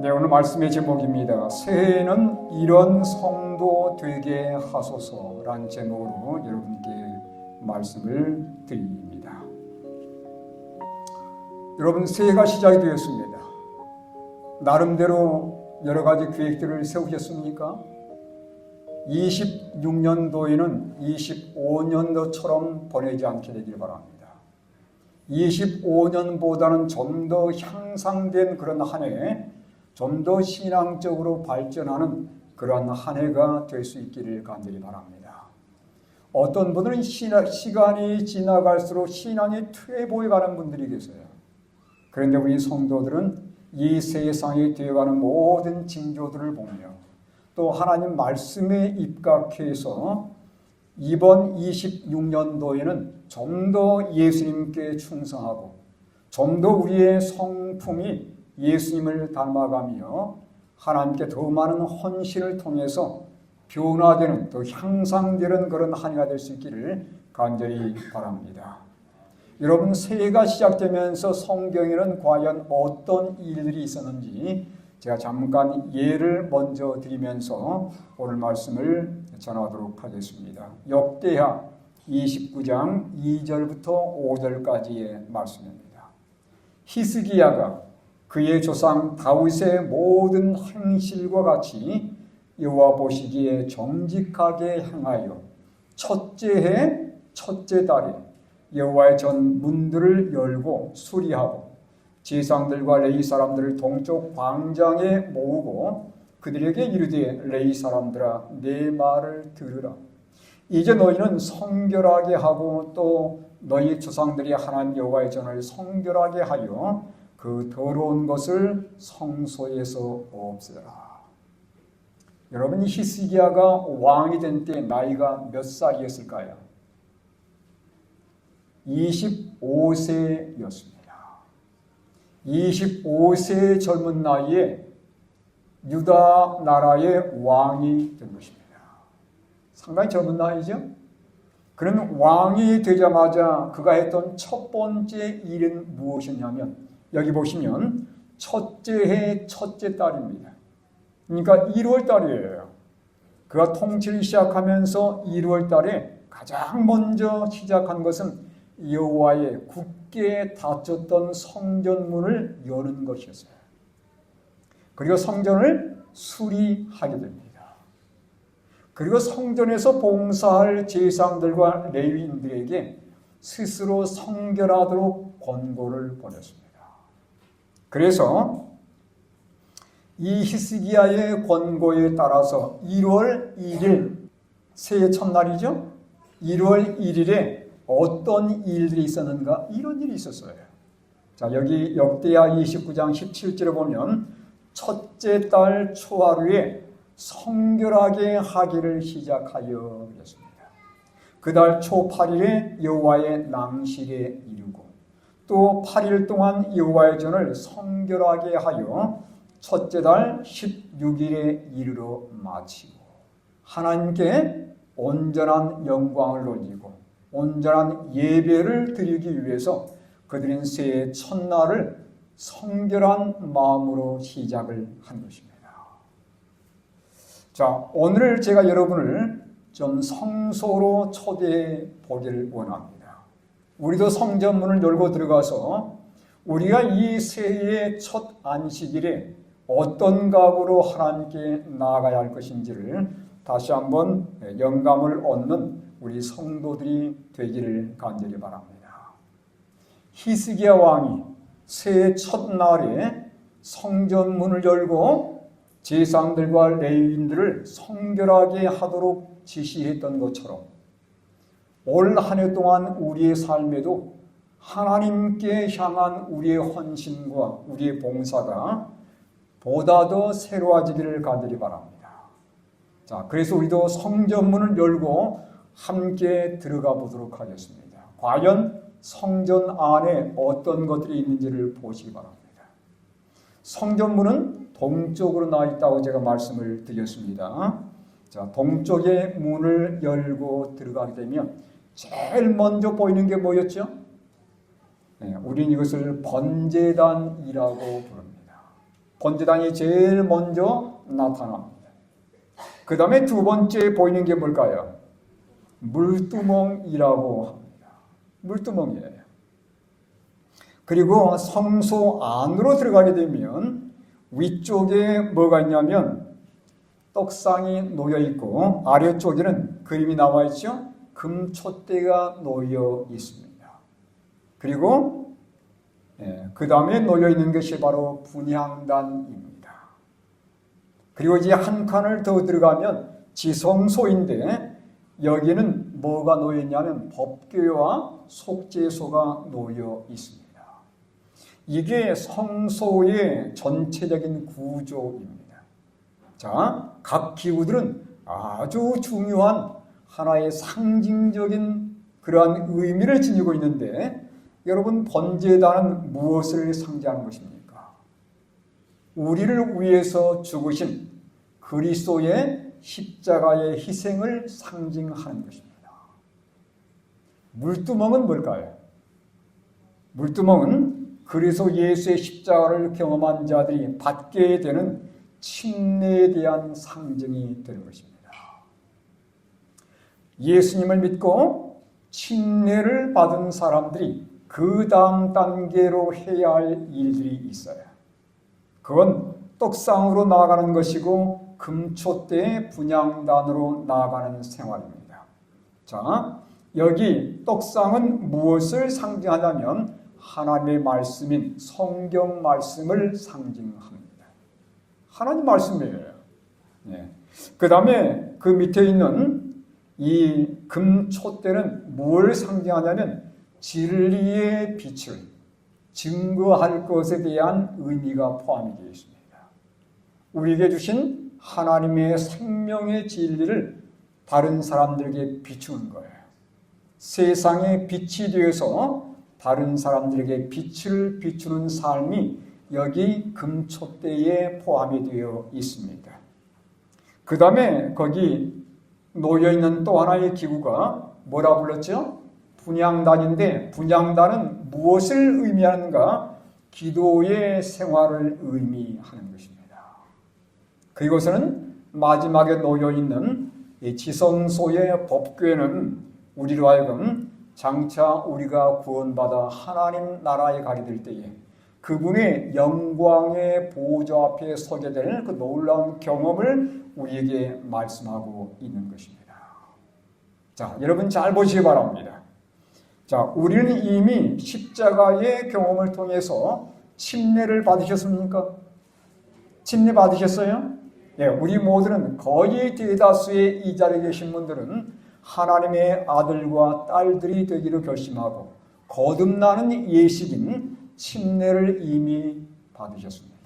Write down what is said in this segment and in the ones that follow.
네, 오늘 말씀의 제목입니다. 새해에는 이런 성도 되게 하소서라는 제목으로 여러분께 말씀을 드립니다. 여러분, 새해가 시작이 되었습니다. 나름대로 여러 가지 계획들을 세우셨습니까? 26년도에는 25년도처럼 보내지 않게 되길 바랍니다. 25년보다는 좀 더 향상된 그런 한 해, 좀 더 신앙적으로 발전하는 그러한 한 해가 될 수 있기를 간절히 바랍니다. 어떤 분들은 시간이 지나갈수록 신앙이 퇴보해가는 분들이 계세요. 그런데 우리 성도들은 이 세상에 되어가는 모든 징조들을 보며 또 하나님 말씀에 입각해서 이번 26년도에는 좀 더 예수님께 충성하고 좀 더 우리의 성품이 예수님을 닮아가며 하나님께 더 많은 헌신을 통해서 변화되는 또 향상되는 그런 한 해가 될 수 있기를 간절히 바랍니다. 여러분, 새해가 시작되면서 성경에는 과연 어떤 일들이 있었는지 제가 잠깐 예를 먼저 드리면서 오늘 말씀을 전하도록 하겠습니다. 역대하 29장 2절부터 5절까지의 말씀입니다. 히스기야가 그의 조상 다윗의 모든 행실과 같이 여호와 보시기에 정직하게 행하여 첫째 해 첫째 달에 여호와의 전 문들을 열고 수리하고 제사장들과 레위 사람들을 동쪽 광장에 모으고 그들에게 이르되 레위 사람들아 내 말을 들으라. 이제 너희는 성결하게 하고 또 너희 조상들이 하나님 여호와의 전을 성결하게 하여 그 더러운 것을 성소에서 없애라. 여러분, 히스기야가 왕이 된 때 나이가 몇 살이었을까요? 25세였습니다. 25세 젊은 나이에 유다 나라의 왕이 된 것입니다. 상당히 젊은 나이죠? 그는 왕이 되자마자 그가 했던 첫 번째 일은 무엇이냐면 여기 보시면 첫째 해 첫째 달입니다. 그러니까 1월 달이에요. 그가 통치를 시작하면서 1월 달에 가장 먼저 시작한 것은 여호와의 굳게 닫혔던 성전문을 여는 것이었어요. 그리고 성전을 수리하게 됩니다. 그리고 성전에서 봉사할 제사장들과 레위인들에게 스스로 성결하도록 권고를 보냈습니다. 그래서 이 히스기야의 권고에 따라서 1월 1일, 새해 첫날이죠? 1월 1일에 어떤 일들이 있었는가? 이런 일이 있었어요. 자, 여기 역대하 29장 17절에 보면 첫째 달 초하루에 성결하게 하기를 시작하여 그랬습니다. 그 달 초 8일에 여호와의 낭실에 이르고 또 8일 동안 여호와의 전을 성결하게 하여 첫째 달 16일에 이르러 마치고 하나님께 온전한 영광을 올리고 온전한 예배를 드리기 위해서 그들은 새해 첫날을 성결한 마음으로 시작을 한 것입니다. 자, 오늘 제가 여러분을 좀 성소로 초대해 보기를 원합니다. 우리도 성전문을 열고 들어가서 우리가 이 새해의 첫 안식일에 어떤 각오로 하나님께 나아가야 할 것인지를 다시 한번 영감을 얻는 우리 성도들이 되기를 간절히 바랍니다. 히스기야 왕이 새해 첫날에 성전문을 열고 제사장들과 레위인들을 성결하게 하도록 지시했던 것처럼 올 한 해 동안 우리의 삶에도 하나님께 향한 우리의 헌신과 우리의 봉사가 보다 더 새로워지기를 간절히 바랍니다. 자, 그래서 우리도 성전문을 열고 함께 들어가 보도록 하겠습니다. 과연 성전 안에 어떤 것들이 있는지를 보시기 바랍니다. 성전문은 동쪽으로 나와 있다고 제가 말씀을 드렸습니다. 자, 동쪽의 문을 열고 들어가게 되면 제일 먼저 보이는 게 뭐였죠? 우리는 이것을 번제단이라고 부릅니다. 번제단이 제일 먼저 나타납니다. 그 다음에 두 번째 보이는 게 뭘까요? 물두멍이라고 합니다. 물두멍이에요. 그리고 성소 안으로 들어가게 되면 위쪽에 뭐가 있냐면 떡상이 놓여 있고 아래쪽에는 그림이 나와 있죠. 금촛대가 놓여 있습니다. 그리고 그 다음에 놓여 있는 것이 바로 분향단입니다. 그리고 이제 한 칸을 더 들어가면 지성소인데 여기는 뭐가 놓여 있냐면 법궤와 속죄소가 놓여 있습니다. 이게 성소의 전체적인 구조입니다. 자, 각 기구들은 아주 중요한 하나의 상징적인 그러한 의미를 지니고 있는데 여러분 번제단은 무엇을 상징하는 것입니까? 우리를 위해서 죽으신 그리스도의 십자가의 희생을 상징하는 것입니다. 물두멍은 뭘까요? 물두멍은 그리스도 예수의 십자가를 경험한 자들이 받게 되는 침례에 대한 상징이 되는 것입니다. 예수님을 믿고 침례를 받은 사람들이 그 다음 단계로 해야 할 일들이 있어요. 그건 떡상으로 나아가는 것이고 금촛대의 분향단으로 나아가는 생활입니다. 자, 여기 떡상은 무엇을 상징하냐면 하나님의 말씀인 성경 말씀을 상징합니다. 하나님 말씀이에요. 네. 그 다음에 그 밑에 있는 이 금촛대는 뭘 상징하냐면 진리의 빛을 증거할 것에 대한 의미가 포함이 되어 있습니다. 우리에게 주신 하나님의 생명의 진리를 다른 사람들에게 비추는 거예요. 세상의 빛이 되어서 다른 사람들에게 빛을 비추는 삶이 여기 금촛대에 포함이 되어 있습니다. 그 다음에 거기 놓여있는 또 하나의 기구가 뭐라 불렀죠? 분향단인데 분향단은 무엇을 의미하는가? 기도의 생활을 의미하는 것입니다. 그리고서는 마지막에 놓여있는 이 지성소의 법궤는 우리로 하여금 장차 우리가 구원받아 하나님 나라에 가게 될 때에 그분의 영광의 보좌 앞에 서게 될 그 놀라운 경험을 우리에게 말씀하고 있는 것입니다. 자, 여러분 잘 보시기 바랍니다. 자, 우리는 이미 십자가의 경험을 통해서 침례를 받으셨습니까? 침례 받으셨어요? 네, 우리 모두는 거의 대다수의 이 자리에 계신 분들은 하나님의 아들과 딸들이 되기로 결심하고 거듭나는 예식인 침례를 이미 받으셨습니다.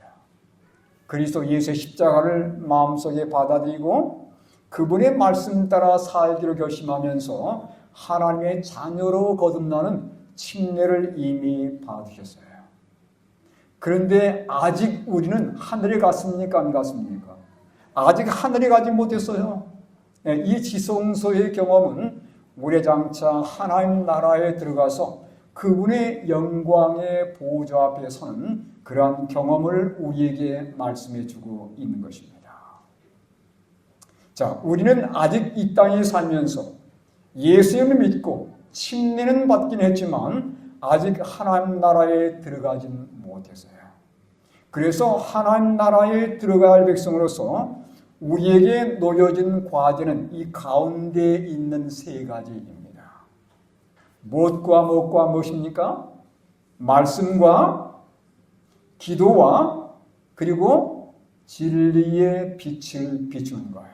그리스도 예수의 십자가를 마음속에 받아들이고 그분의 말씀 따라 살기로 결심하면서 하나님의 자녀로 거듭나는 침례를 이미 받으셨어요. 그런데 아직 우리는 하늘에 갔습니까? 안 갔습니까? 아직 하늘에 가지 못했어요. 이 지성소의 경험은 우리 장차 하나님 나라에 들어가서 그분의 영광의 보좌 앞에 서는 그러한 경험을 우리에게 말씀해 주고 있는 것입니다. 자, 우리는 아직 이 땅에 살면서 예수님을 믿고 침례는 받긴 했지만 아직 하나님 나라에 들어가진 못했어요. 그래서 하나님 나라에 들어갈 백성으로서 우리에게 놓여진 과제는 이 가운데에 있는 세 가지입니다. 무엇과 무엇과 무엇입니까? 말씀과 기도와 그리고 진리의 빛을 비추는 거예요.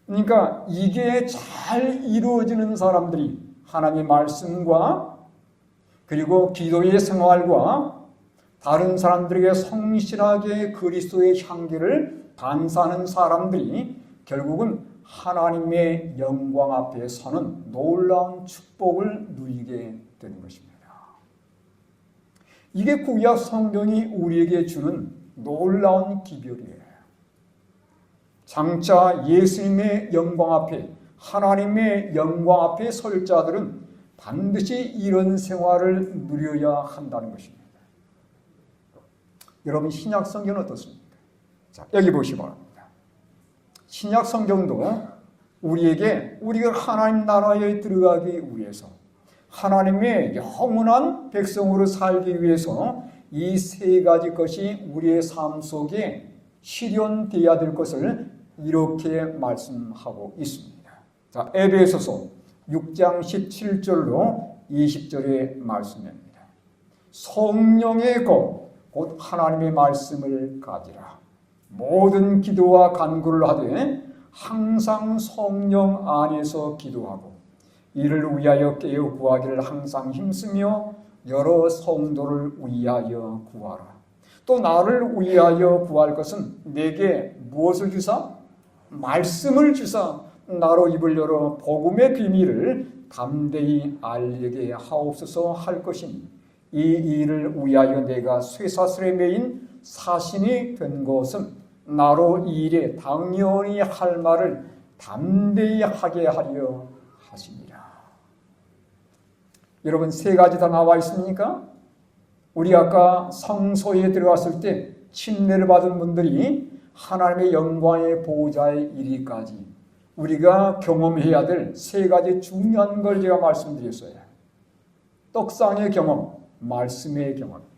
그러니까 이게 잘 이루어지는 사람들이 하나님의 말씀과 그리고 기도의 생활과 다른 사람들에게 성실하게 그리스도의 향기를 반사하는 사람들이 결국은 하나님의 영광 앞에 서는 놀라운 축복을 누리게 되는 것입니다. 이게 구약 성경이 우리에게 주는 놀라운 기별이에요. 장차 예수님의 영광 앞에 하나님의 영광 앞에 설 자들은 반드시 이런 생활을 누려야 한다는 것입니다. 여러분 신약 성경은 어떻습니까? 자, 여기 보시기 바랍니다. 신약 성경도 우리가 하나님 나라에 들어가기 위해서 하나님의 영원한 백성으로 살기 위해서 이 세 가지 것이 우리의 삶 속에 실현되어야 될 것을 이렇게 말씀하고 있습니다. 자, 에베소서 6장 17절로 20절의 말씀입니다. 성령의 곧 하나님의 말씀을 가지라. 모든 기도와 간구를 하되 항상 성령 안에서 기도하고 이를 위하여 깨어 구하기를 항상 힘쓰며 여러 성도를 위하여 구하라. 또 나를 위하여 구할 것은 내게 무엇을 주사? 말씀을 주사 나로 입을 열어 복음의 비밀을 담대히 알리게 하옵소서 할 것이니 이 일을 위하여 내가 쇠사슬에 매인 사신이 된 것은 나로 이 일에 당연히 할 말을 담대히 하게 하려 하시니라. 여러분 세 가지 다 나와 있습니까? 우리 아까 성소에 들어갔을 때 침례를 받은 분들이 하나님의 영광의 보호자에 이르기까지 우리가 경험해야 될 세 가지 중요한 걸 제가 말씀드렸어요. 떡상의 경험, 말씀의 경험입니다.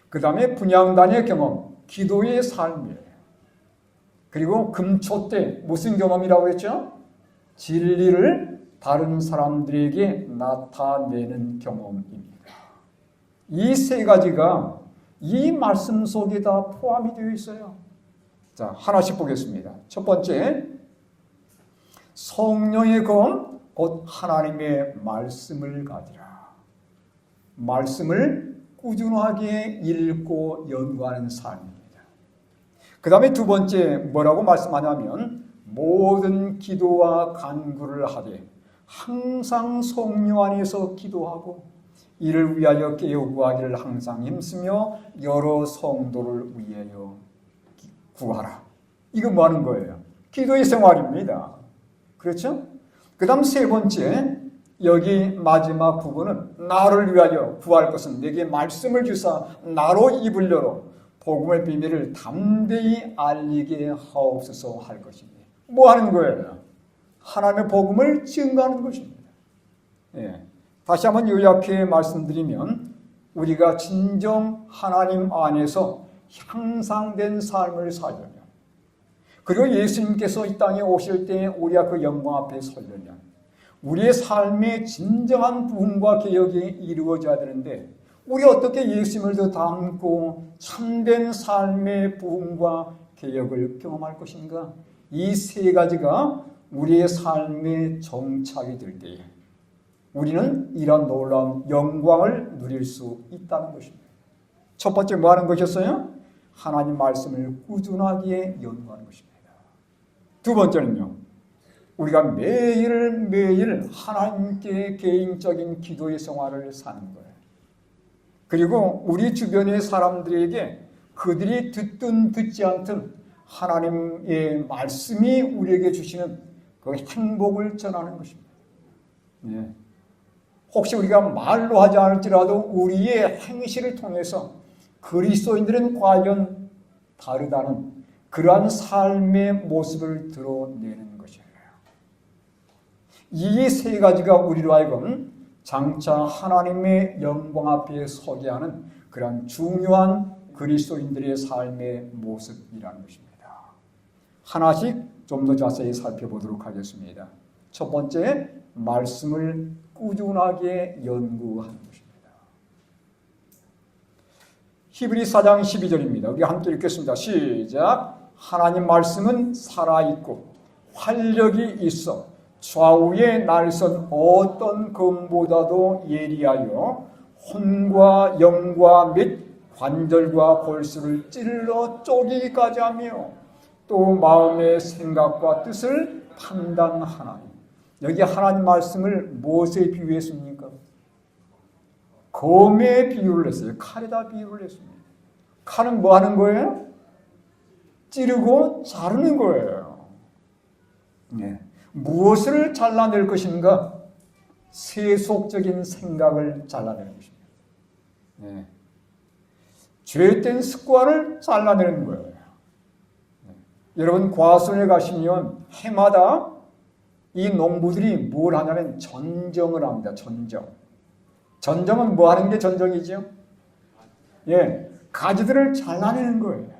그 다음에 분향단의 경험, 기도의 삶이에요. 그리고 금초 때 무슨 경험이라고 했죠? 진리를 다른 사람들에게 나타내는 경험입니다. 이 세 가지가 이 말씀 속에 다 포함이 되어 있어요. 자, 하나씩 보겠습니다. 첫 번째, 성령의 검, 곧 하나님의 말씀을 가지라. 말씀을 꾸준하게 읽고 연구하는 삶입니다. 그 다음에 두 번째 뭐라고 말씀하냐면 모든 기도와 간구를 하되 항상 성령 안에서 기도하고 이를 위하여 깨어 구하기를 항상 힘쓰며 여러 성도를 위하여 구하라. 이거 뭐 하는 거예요? 기도의 생활입니다. 그렇죠? 그 다음 세 번째, 여기 마지막 부분은 나를 위하여 구할 것은 내게 말씀을 주사 나로 입을 열어 복음의 비밀을 담대히 알리게 하옵소서 할 것입니다. 뭐 하는 거예요? 하나님의 복음을 증거하는 것입니다. 예. 다시 한번 요약해 말씀드리면 우리가 진정 하나님 안에서 향상된 삶을 살려면 그리고 예수님께서 이 땅에 오실 때 우리가 그 영광 앞에 서려면 우리의 삶의 진정한 부흥과 개혁이 이루어져야 되는데 우리가 어떻게 예수님을 더 닮고 참된 삶의 부흥과 개혁을 경험할 것인가? 이 세 가지가 우리의 삶에 정착이 될 때에 우리는 이런 놀라운 영광을 누릴 수 있다는 것입니다. 첫 번째 뭐 하는 것이었어요? 하나님 말씀을 꾸준하게 연구하는 것입니다. 두 번째는요. 우리가 매일매일 하나님께 개인적인 기도의 생활을 사는 거예요. 그리고 우리 주변의 사람들에게 그들이 듣든 듣지 않든 하나님의 말씀이 우리에게 주시는 그 행복을 전하는 것입니다. 예. 혹시 우리가 말로 하지 않을지라도 우리의 행실을 통해서 그리스도인들은 과연 다르다는 그러한 삶의 모습을 드러내는 것이에요. 이 세 가지가 우리로 하여금 장차 하나님의 영광 앞에 서게 하는 그러한 중요한 그리스도인들의 삶의 모습이라는 것입니다. 하나씩 좀 더 자세히 살펴보도록 하겠습니다. 첫 번째, 말씀을 꾸준하게 연구하는 것입니다. 히브리 4장 12절입니다. 우리 함께 읽겠습니다. 시작. 하나님 말씀은 살아있고 활력이 있어 좌우에 날선 어떤 검보다도 예리하여 혼과 영과 및 관절과 골수를 찔러 쪼개기까지 하며 또 마음의 생각과 뜻을 판단하나니. 여기 하나님 말씀을 무엇에 비유했습니까? 검에 비유를 했어요. 칼에다 비유를 했습니다. 칼은 뭐 하는 거예요? 찌르고 자르는 거예요. 네. 무엇을 잘라낼 것인가? 세속적인 생각을 잘라내는 것입니다. 네. 죄된 습관을 잘라내는 거예요. 여러분 과수원에 가시면 해마다 이 농부들이 뭘 하냐면 전정을 합니다. 전정. 전정은 뭐 하는 게 전정이죠? 가지들을 잘라내는 거예요.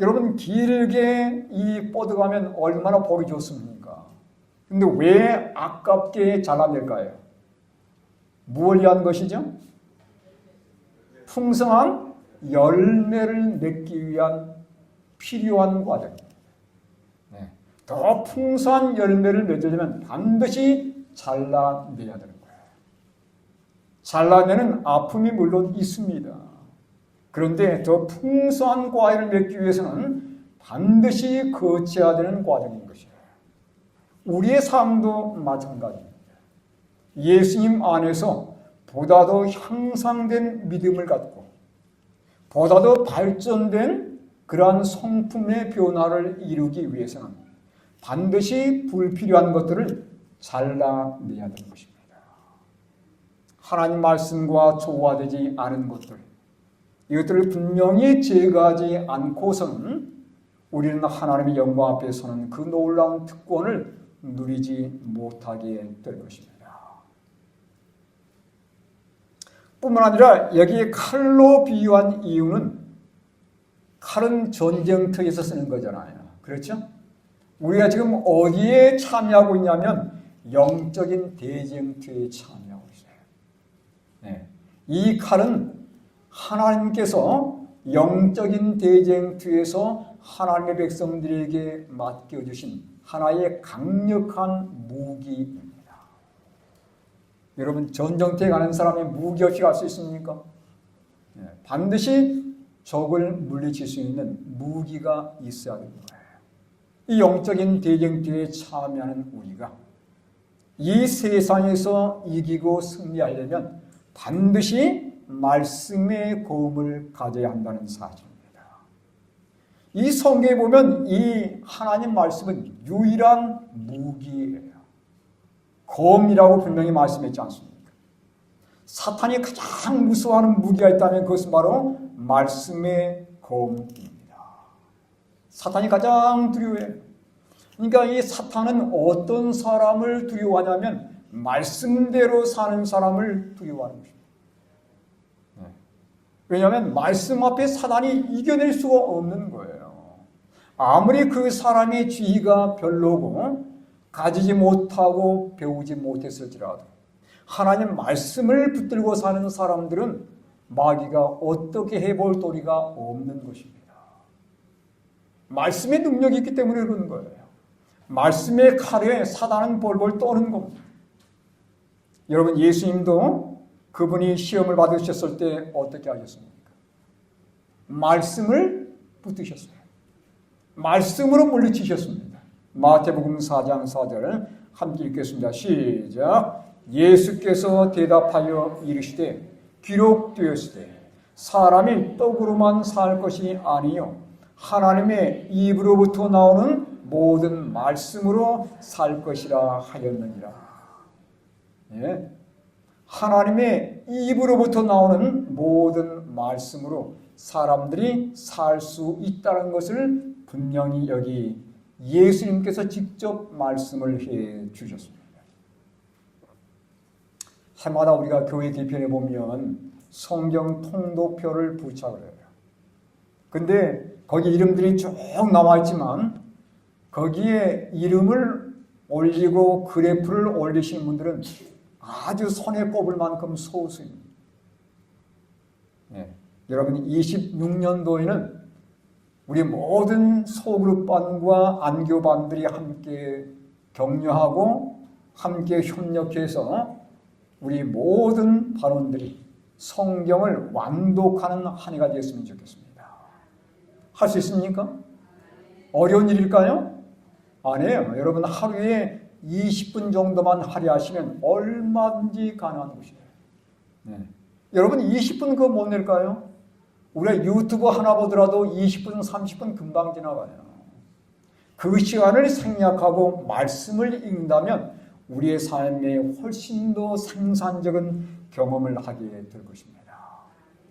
여러분 길게 이 뻗어가면 얼마나 보기 좋습니까? 근데 왜 아깝게 잘라낼까요? 무엇을 위한 것이죠? 풍성한 열매를 맺기 위한 필요한 과정입니다. 더 풍성한 열매를 맺으려면 반드시 잘라내야 되는 거예요. 잘라내는 아픔이 물론 있습니다. 그런데 더 풍성한 과일을 맺기 위해서는 반드시 거쳐야 되는 과정인 것이에요. 우리의 삶도 마찬가지입니다. 예수님 안에서 보다 더 향상된 믿음을 갖고 보다 더 발전된 그러한 성품의 변화를 이루기 위해서는 반드시 불필요한 것들을 잘라내야 되는 것입니다. 하나님 말씀과 조화되지 않은 것들, 이것들을 분명히 제거하지 않고서는 우리는 하나님의 영광 앞에 서는 그 놀라운 특권을 누리지 못하게 될 것입니다. 뿐만 아니라 여기에 칼로 비유한 이유는 칼은 전쟁터에서 쓰는 거잖아요. 그렇죠? 우리가 지금 어디에 참여하고 있냐면 영적인 대쟁터에 참여하고 있어요. 이 칼은 하나님께서 영적인 대쟁터에서 하나님의 백성들에게 맡겨주신 하나의 강력한 무기입니다. 여러분 전쟁터에 가는 사람이 무기 없이 갈 수 있습니까? 반드시 적을 물리칠 수 있는 무기가 있어야 되는 거예요. 이 영적인 대쟁터에 참여하는 우리가 이 세상에서 이기고 승리하려면 반드시 말씀의 도움을 가져야 한다는 사실입니다. 이 성경에 보면 이 하나님 말씀은 유일한 무기예요. 검이라고 분명히 말씀했지 않습니까? 사탄이 가장 무서워하는 무기가 있다면 그것은 바로 말씀의 검입니다. 사탄이 가장 두려워해요. 그러니까 이 사탄은 어떤 사람을 두려워하냐면 말씀대로 사는 사람을 두려워하는 것입니다. 왜냐하면 말씀 앞에 사탄이 이겨낼 수가 없는 거예요. 아무리 그 사람의 지위가 별로고 가지지 못하고 배우지 못했을지라도 하나님 말씀을 붙들고 사는 사람들은 마귀가 어떻게 해볼 도리가 없는 것입니다. 말씀의 능력이 있기 때문에 그러는 거예요. 말씀의 칼에 사단은 벌벌 떠는 겁니다. 여러분 예수님도 그분이 시험을 받으셨을 때 어떻게 하셨습니까? 말씀을 붙드셨어요. 말씀으로 물리치셨습니다. 마태복음 4장 4절을 함께 읽겠습니다. 시작. 예수께서 대답하여 이르시되 기록되었으되 사람이 떡으로만 살 것이 아니요 하나님의 입으로부터 나오는 모든 말씀으로 살 것이라 하였느니라. 하나님의 입으로부터 나오는 모든 말씀으로 사람들이 살 수 있다는 것을 분명히 여기 예수님께서 직접 말씀을 해 주셨습니다. 해마다 우리가 교회 뒤편에 보면 성경 통독표를 부착을 해요. 근데 거기 이름들이 쭉 나와 있지만 거기에 이름을 올리고 그래프를 올리신 분들은 아주 손에 꼽을 만큼 소수입니다. 여러분 26년도에는 우리 모든 소그룹반과 안교반들이 함께 격려하고 함께 협력해서 우리 모든 반원들이 성경을 완독하는 한 해가 되었으면 좋겠습니다. 할 수 있습니까? 어려운 일일까요? 아니에요. 여러분 하루에 20분 정도만 할애하시면 얼마든지 가능한 것이에요. 여러분 20분 그거 못 낼까요? 우리가 유튜브 하나 보더라도 20분, 30분 금방 지나가요. 그 시간을 생략하고 말씀을 읽는다면 우리의 삶에 훨씬 더 생산적인 경험을 하게 될 것입니다.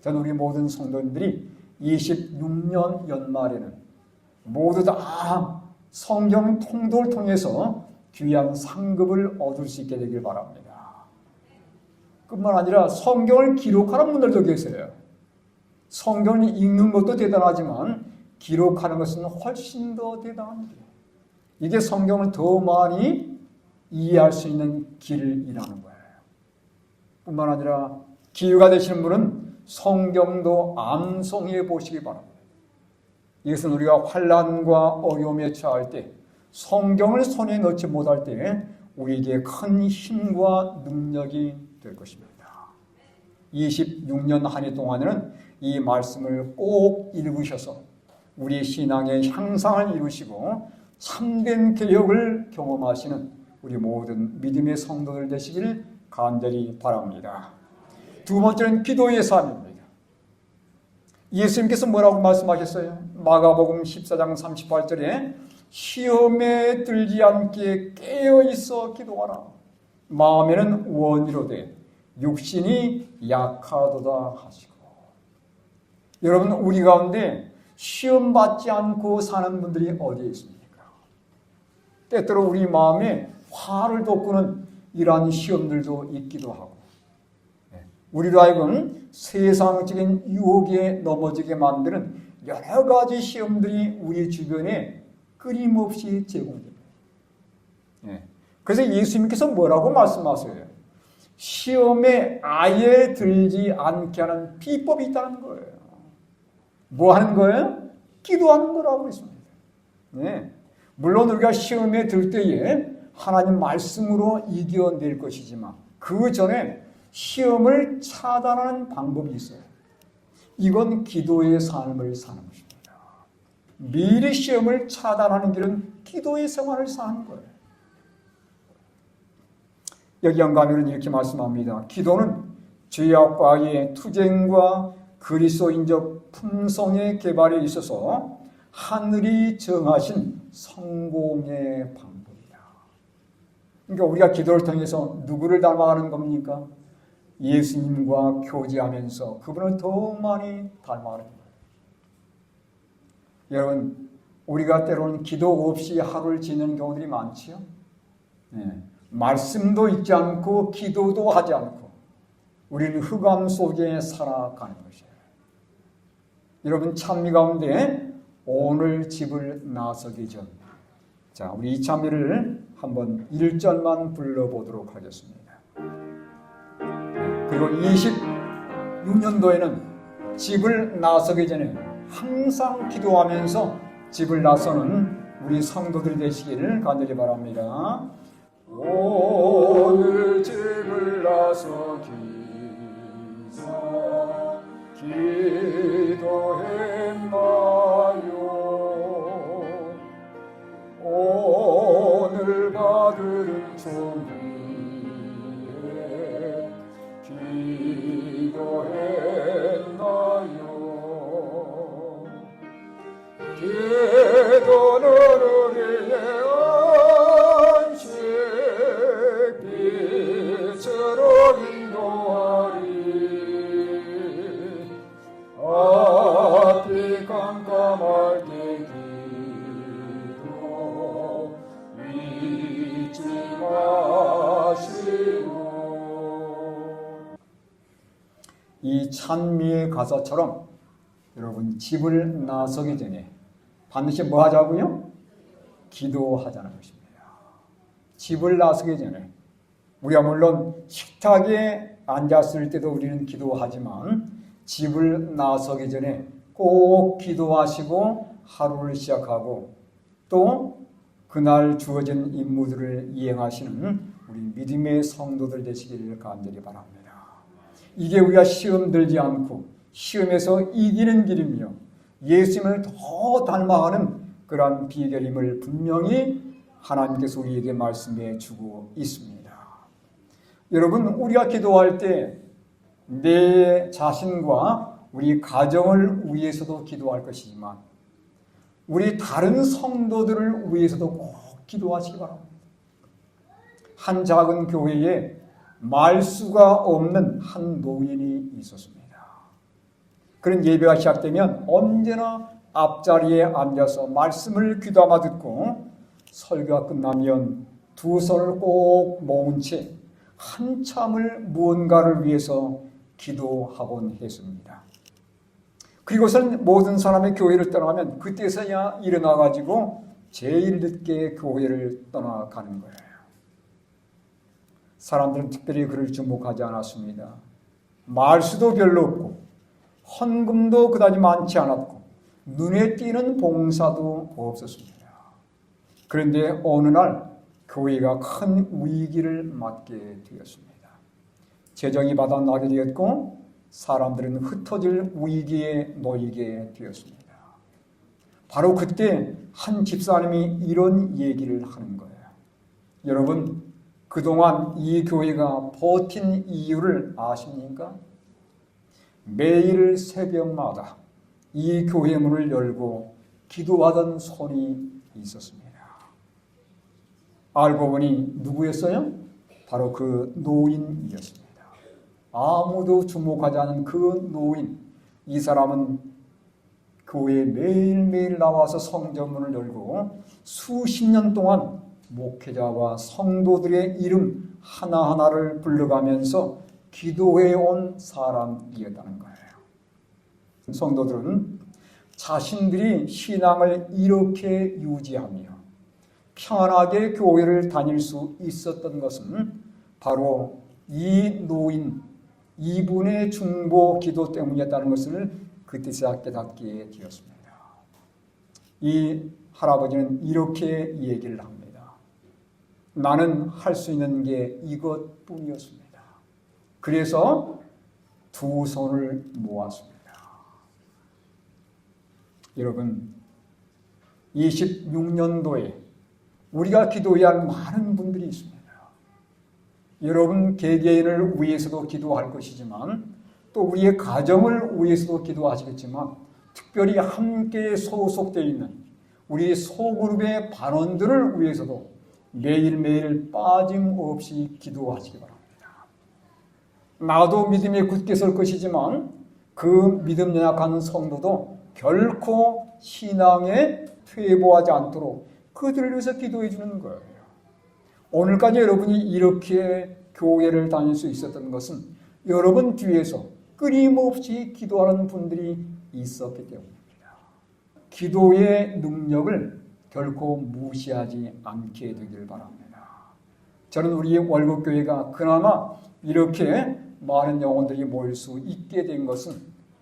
저는 우리 모든 성도님들이 26년 연말에는 모두 다 성경 통독을 통해서 귀한 상급을 얻을 수 있게 되길 바랍니다. 뿐만 아니라 성경을 기록하는 분들도 계세요. 성경을 읽는 것도 대단하지만 기록하는 것은 훨씬 더 대단한 길. 이게 성경을 더 많이 이해할 수 있는 길이라는 거예요. 뿐만 아니라 기회가 되시는 분은 성경도 암송해 보시기 바랍니다. 이것은 우리가 환난과 어려움에 처할 때, 성경을 손에 넣지 못할 때 우리에게 큰 힘과 능력이 될 것입니다. 26년 한 해 동안에는 이 말씀을 꼭 읽으셔서 우리 신앙의 향상을 이루시고 참된 개혁을 경험하시는 우리 모든 믿음의 성도들 되시길 간절히 바랍니다. 두 번째는 기도의 삶입니다. 예수님께서 뭐라고 말씀하셨어요? 마가복음 14장 38절에 시험에 들지 않게 깨어있어 기도하라. 마음에는 원이로되 육신이 약하도다 하시고. 여러분, 우리 가운데 시험 받지 않고 사는 분들이 어디에 있습니까? 때때로 우리 마음에 화를 돋구는 이러한 시험들도 있기도 하고, 우리로 하여금 세상적인 유혹에 넘어지게 만드는 여러 가지 시험들이 우리 주변에 끊임없이 제공됩니다. 그래서 예수님께서 뭐라고 말씀하세요? 시험에 아예 들지 않게 하는 비법이 있다는 거예요. 뭐 하는 거예요? 기도하는 거라고 했습니다. 물론 우리가 시험에 들 때에 하나님 말씀으로 이겨낼 것이지만 그 전에 시험을 차단하는 방법이 있어요. 이건 기도의 삶을 사는 것입니다. 미리 시험을 차단하는 길은 기도의 생활을 사는 거예요. 여기 영감에는 이렇게 말씀합니다. 기도는 죄악과의 투쟁과 그리스도인적 품성의 개발에 있어서 하늘이 정하신 성공의 방법이다. 그러니까 우리가 기도를 통해서 누구를 닮아가는 겁니까? 예수님과 교제하면서 그분을 더 많이 닮아가는 거예요. 여러분, 우리가 때로는 기도 없이 하루를 지내는 경우들이 많지요. 말씀도 읽지 않고 기도도 하지 않고 우리는 흑암 속에 살아가는 것이에요. 여러분, 찬미 가운데 오늘 집을 나서기 전, 자, 우리 이 찬미를 한번 1절만 불러보도록 하겠습니다. 그리고 26년도에는 집을 나서기 전에 항상 기도하면서 집을 나서는 우리 성도들이 되시기를 간절히 바랍니다. 오늘 집을 나서기 기도했나요? 오늘 받을 종이에 기도했나요? 기도는 우리의 안식 빛으로 인도하리. 앞이 깜깜할 때 기도 잊지 마시고. 이 찬미의 가사처럼 여러분, 집을 나서기 전에 반드시 뭐 하자고요? 기도하자는 것입니다. 집을 나서기 전에 우리가 물론 식탁에 앉았을 때도 우리는 기도하지만 집을 나서기 전에 꼭 기도하시고 하루를 시작하고 또 그날 주어진 임무들을 이행하시는 우리 믿음의 성도들 되시기를 간절히 바랍니다. 이게 우리가 시험 들지 않고 시험에서 이기는 길이며 예수님을 더 닮아가는 그러한 비결임을 분명히 하나님께서 우리에게 말씀해 주고 있습니다. 여러분, 우리가 기도할 때 내 자신과 우리 가정을 위해서도 기도할 것이지만 우리 다른 성도들을 위해서도 꼭 기도하시기 바랍니다. 한 작은 교회에 말수가 없는 한 노인이 있었습니다. 그런 예배가 시작되면 언제나 앞자리에 앉아서 말씀을 귀담아 듣고 설교가 끝나면 두 손을 꼭 모은 채 한참을 무언가를 위해서 기도하곤 했습니다. 그리고선 모든 사람의 교회를 떠나면 그때서야 일어나가지고 제일 늦게 교회를 떠나가는 거예요. 사람들은 특별히 그를 주목하지 않았습니다. 말수도 별로 없고 헌금도 그다지 많지 않았고 눈에 띄는 봉사도 없었습니다. 그런데 어느 날 교회가 큰 위기를 맞게 되었습니다. 재정이 바닥나게 되었고 사람들은 흩어질 위기에 놓이게 되었습니다. 바로 그때 한 집사님이 이런 얘기를 하는 거예요. 여러분, 그동안 이 교회가 버틴 이유를 아십니까? 매일 새벽마다 이 교회 문을 열고 기도하던 손이 있었습니다. 알고 보니 누구였어요? 바로 그 노인이었습니다. 아무도 주목하지 않은 그 노인, 이 사람은 교회에 매일매일 나와서 성전문을 열고 수십 년 동안 목회자와 성도들의 이름 하나하나를 불러가면서 기도해 온 사람이었다는 거예요. 성도들은 자신들이 신앙을 이렇게 유지하며 편하게 교회를 다닐 수 있었던 것은 바로 이 노인, 이분의 중보 기도 때문이었다는 것을 그때서야 깨닫게 되었습니다. 이 할아버지는 이렇게 얘기를 합니다. 나는 할 수 있는 게 이것뿐이었습니다. 그래서 두 손을 모았습니다. 여러분, 26년도에 우리가 기도해야 할 많은 분들이 있습니다. 여러분 개개인을 위해서도 기도할 것이지만 또 우리의 가정을 위해서도 기도하시겠지만 특별히 함께 소속되어 있는 우리 소그룹의 반원들을 위해서도 매일매일 빠짐없이 기도하시기 바랍니다. 나도 믿음에 굳게 설 것이지만 그 믿음 연약한 성도도 결코 신앙에 퇴보하지 않도록 그들을 위해서 기도해 주는 거예요. 오늘까지 여러분이 이렇게 교회를 다닐 수 있었던 것은 여러분 뒤에서 끊임없이 기도하는 분들이 있었기 때문입니다. 기도의 능력을 결코 무시하지 않게 되길 바랍니다. 저는 우리 월급교회가 그나마 이렇게 많은 영혼들이 모일 수 있게 된 것은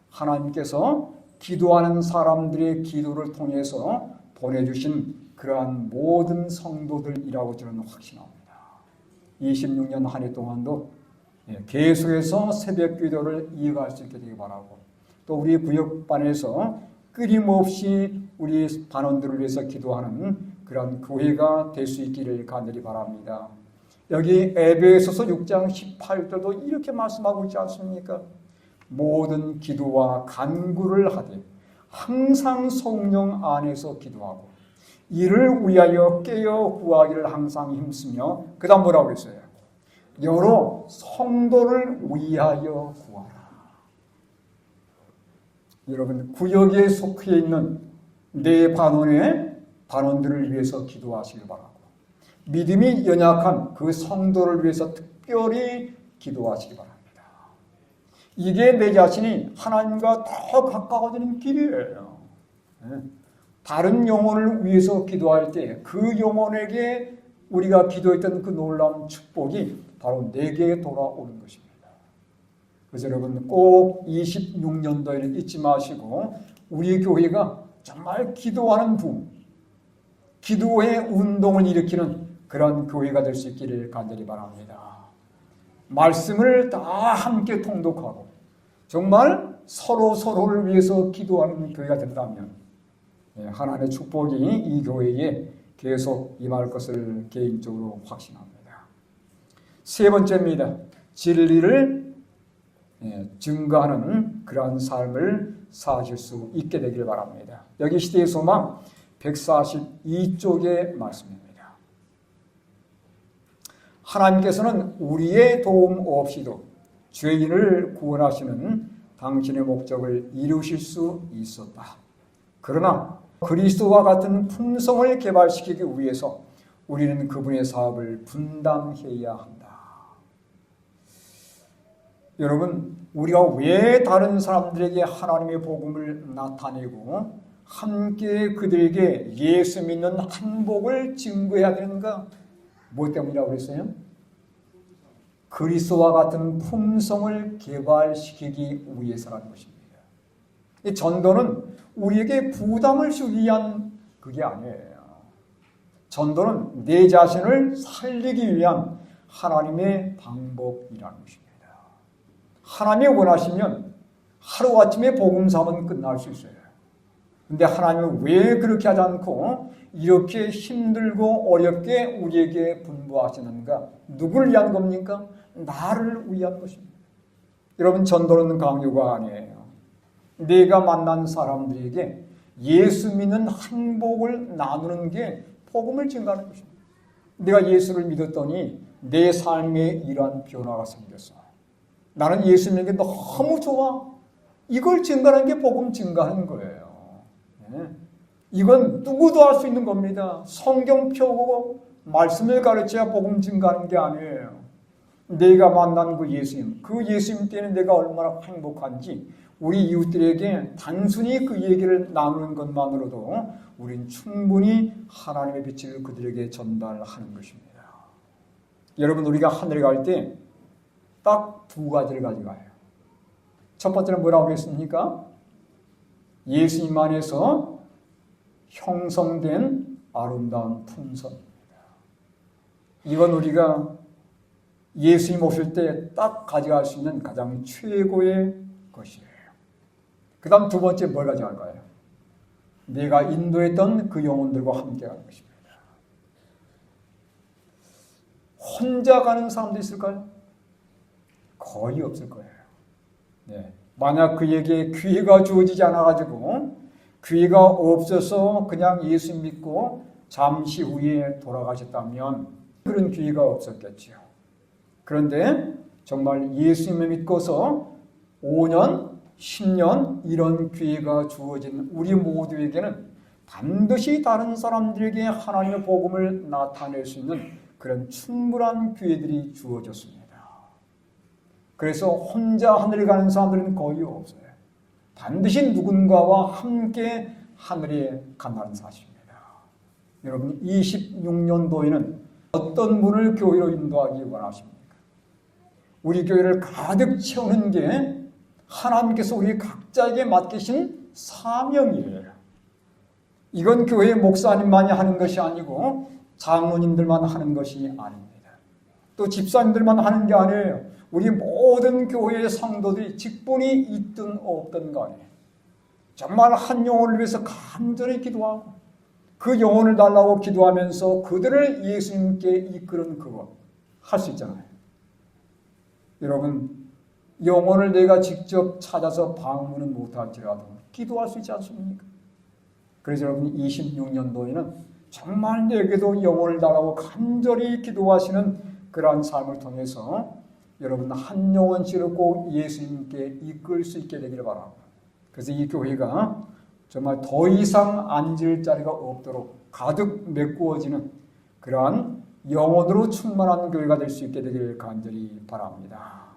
하나님께서 기도하는 사람들의 기도를 통해서 보내주신 그러한 모든 성도들이라고 저는 확신합니다. 26년 한 해 동안도 계속해서 새벽 기도를 이어갈 수 있게 되기 바라고 또 우리 구역반에서 끊임없이 우리 반원들을 위해서 기도하는 그런 교회가 될 수 있기를 간절히 바랍니다. 여기 에베소서 6장 18절도 이렇게 말씀하고 있지 않습니까? 모든 기도와 간구를 하되 항상 성령 안에서 기도하고 이를 위하여 깨어 구하기를 항상 힘쓰며 그 다음 뭐라고 했어요? 여러 성도를 위하여 구하라. 여러분 구역에 속해 있는 내 반원들을 위해서 기도하시길 바라고 믿음이 연약한 그 성도를 위해서 특별히 기도하시기 바랍니다. 이게 내 자신이 하나님과 더 가까워지는 길이에요. 다른 영혼을 위해서 기도할 때 그 영혼에게 우리가 기도했던 그 놀라운 축복이 바로 내게 돌아오는 것입니다. 그래서 여러분 꼭 26년도에는 잊지 마시고 우리 교회가 정말 기도하는 분, 기도의 운동을 일으키는 그런 교회가 될 수 있기를 간절히 바랍니다. 말씀을 다 함께 통독하고 정말 서로를 위해서 기도하는 교회가 된다면 하나님의 축복이 이 교회에 계속 임할 것을 개인적으로 확신합니다. 세 번째입니다. 진리를 증거하는 그러한 삶을 사실 수 있게 되길 바랍니다. 여기 시대의 소망 142쪽의 말씀입니다. 하나님께서는 우리의 도움 없이도 죄인을 구원하시는 당신의 목적을 이루실 수 있었다. 그러나 그리스도와 같은 품성을 개발시키기 위해서 우리는 그분의 사업을 분담해야 한다. 여러분, 우리가 왜 다른 사람들에게 하나님의 복음을 나타내고 함께 그들에게 예수 믿는 한복을 증거해야 되는가? 뭐 때문이라고 그랬어요? 그리스도와 같은 품성을 개발시키기 위해서라는 것입니다. 이 전도는 우리에게 부담을 주기 위한 그게 아니에요. 전도는 내 자신을 살리기 위한 하나님의 방법이라는 것입니다. 하나님이 원하시면 하루아침에 복음사면 끝날 수 있어요. 근데 하나님은 왜 그렇게 하지 않고 이렇게 힘들고 어렵게 우리에게 분부하시는가? 누구를 위한 겁니까? 나를 위한 것입니다. 여러분, 전도는 강요가 아니에요. 내가 만난 사람들에게 예수 믿는 한복을 나누는 게 복음을 증가하는 것입니다. 내가 예수를 믿었더니 내 삶에 이러한 변화가 생겼어. 나는 예수 믿는 게 너무 좋아. 이걸 증가하는 게 복음 증가하는 거예요. 이건 누구도 할 수 있는 겁니다. 성경 펴고 말씀을 가르쳐야 복음 증가하는 게 아니에요. 내가 만난 그 예수님 때문에 내가 얼마나 행복한지 우리 이웃들에게 단순히 그 얘기를 나누는 것만으로도 우린 충분히 하나님의 빛을 그들에게 전달하는 것입니다. 여러분, 우리가 하늘에 갈 때 딱 두 가지를 가져가요. 첫 번째는 뭐라고 했습니까? 예수님 안에서 형성된 아름다운 품성입니다. 이건 우리가 예수님 오실 때 딱 가져갈 수 있는 가장 최고의 것이에요. 그 다음 두 번째 뭘 가져갈까요? 내가 인도했던 그 영혼들과 함께 가는 것입니다. 혼자 가는 사람도 있을까요? 거의 없을 거예요. 네. 만약 그에게 기회가 주어지지 않아가지고 기회가 없어서 그냥 예수 믿고 잠시 후에 돌아가셨다면 그런 기회가 없었겠죠. 그런데 정말 예수님을 믿고서 5년, 10년 이런 기회가 주어진 우리 모두에게는 반드시 다른 사람들에게 하나님의 복음을 나타낼 수 있는 그런 충분한 기회들이 주어졌습니다. 그래서 혼자 하늘에 가는 사람들은 거의 없어요. 반드시 누군가와 함께 하늘에 간다는 사실입니다. 여러분, 26년도에는 어떤 분을 교회로 인도하기 원하십니까? 우리 교회를 가득 채우는 게 하나님께서 우리 각자에게 맡기신 사명이에요. 이건 교회 목사님만이 하는 것이 아니고 장로님들만 하는 것이 아닙니다. 또 집사님들만 하는 게 아니에요. 우리 모든 교회의 성도들이 직분이 있든 없든 간에 정말 한 영혼을 위해서 간절히 기도하고 그 영혼을 달라고 기도하면서 그들을 예수님께 이끄는 그것 할 수 있잖아요. 여러분, 영혼을 내가 직접 찾아서 방문은 못할지라도 기도할 수 있지 않습니까? 그래서 여러분, 26년도에는 정말 내게도 영혼을 달라고 간절히 기도하시는 그러한 삶을 통해서 여러분 한 영혼씩을 꼭 예수님께 이끌 수 있게 되기를 바랍니다. 그래서 이 교회가 정말 더 이상 앉을 자리가 없도록 가득 메꾸어지는 그러한 영혼으로 충만한 교회가 될 수 있게 되기를 간절히 바랍니다.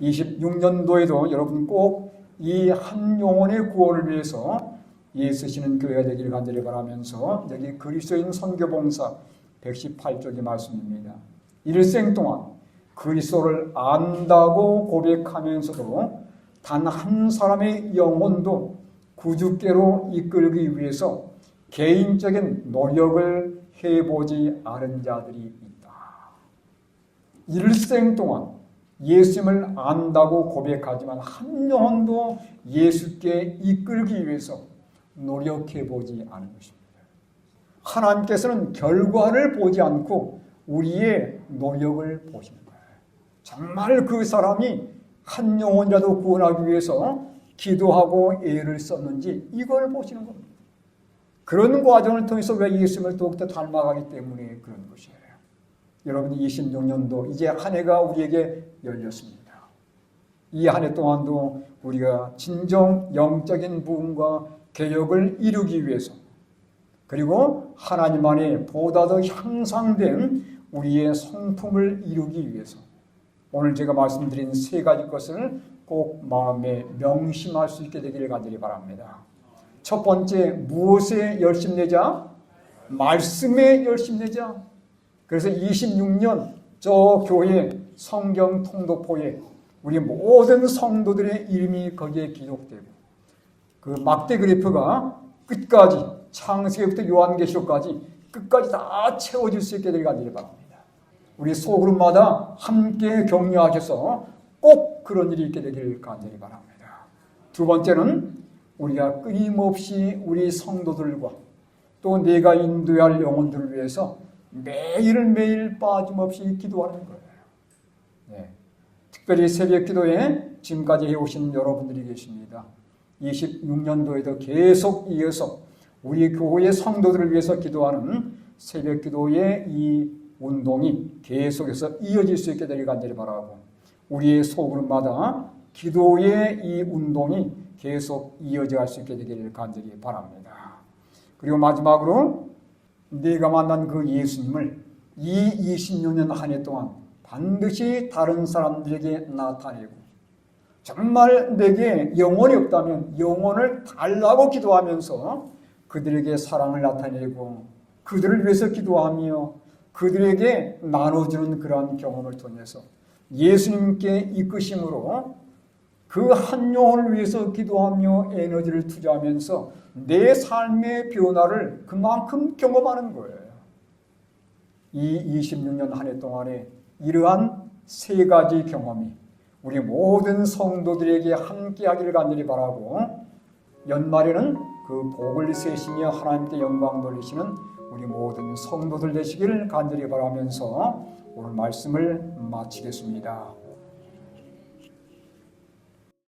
26년도에도 여러분 꼭 이 한 영혼의 구원을 위해서 애쓰시는 교회가 되기를 간절히 바라면서 여기 그리스도인 선교봉사 118쪽의 말씀입니다. 일생 동안 그리스도를 안다고 고백하면서도 단 한 사람의 영혼도 구주께로 이끌기 위해서 개인적인 노력을 해보지 않은 자들이 있다. 일생 동안 예수님을 안다고 고백하지만 한 영혼도 예수께 이끌기 위해서 노력해보지 않은 것입니다. 하나님께서는 결과를 보지 않고 우리의 노력을 보시는 거예요. 정말 그 사람이 한 영혼이라도 구원하기 위해서 기도하고 애를 썼는지 이걸 보시는 겁니다. 그런 과정을 통해서 왜 예수님을 더욱더 닮아가기 때문에 그런 것이에요. 여러분, 26년도 이제 한 해가 우리에게 열렸습니다. 이 한 해 동안도 우리가 진정 영적인 부흥과 개혁을 이루기 위해서, 그리고 하나님 안에 보다 더 향상된 우리의 성품을 이루기 위해서 오늘 제가 말씀드린 세 가지 것을 꼭 마음에 명심할 수 있게 되기를 간절히 바랍니다. 첫 번째, 무엇에 열심내자? 말씀에 열심내자. 그래서 26년 저 교회 성경 통독포에 우리 모든 성도들의 이름이 거기에 기록되고 그 막대 그래프가 끝까지 창세기부터 요한계시록까지 끝까지 다 채워질 수 있게 되길 간절히 바랍니다. 우리 소그룹마다 함께 격려하셔서 꼭 그런 일이 있게 되길 간절히 바랍니다. 두 번째는 우리가 끊임없이 우리 성도들과 또 내가 인도해야 할 영혼들을 위해서 매일매일 빠짐없이 기도하는 거예요. 네. 특별히 새벽 기도에 지금까지 해오신 여러분들이 계십니다. 26년도에도 계속 이어서 우리 교회 성도들을 위해서 기도하는 새벽 기도의 이 운동이 계속해서 이어질 수 있게 되길 간절히 바라고, 우리의 소그룹마다 기도의 이 운동이 계속 이어져 갈 수 있게 되기를 간절히 바랍니다. 그리고 마지막으로 내가 만난 그 예수님을 이 26년 한 해 동안 반드시 다른 사람들에게 나타내고, 정말 내게 영혼이 없다면 영혼을 달라고 기도하면서 그들에게 사랑을 나타내고 그들을 위해서 기도하며 그들에게 나눠주는 그러한 경험을 통해서 예수님께 이끄심으로 그 한 영혼을 위해서 기도하며 에너지를 투자하면서 내 삶의 변화를 그만큼 경험하는 거예요. 이 26년 한 해 동안에 이러한 세 가지 경험이 우리 모든 성도들에게 함께하기를 간절히 바라고, 연말에는 그 복을 세시며 하나님께 영광 돌리시는 우리 모든 성도들 되시기를 간절히 바라면서 오늘 말씀을 마치겠습니다.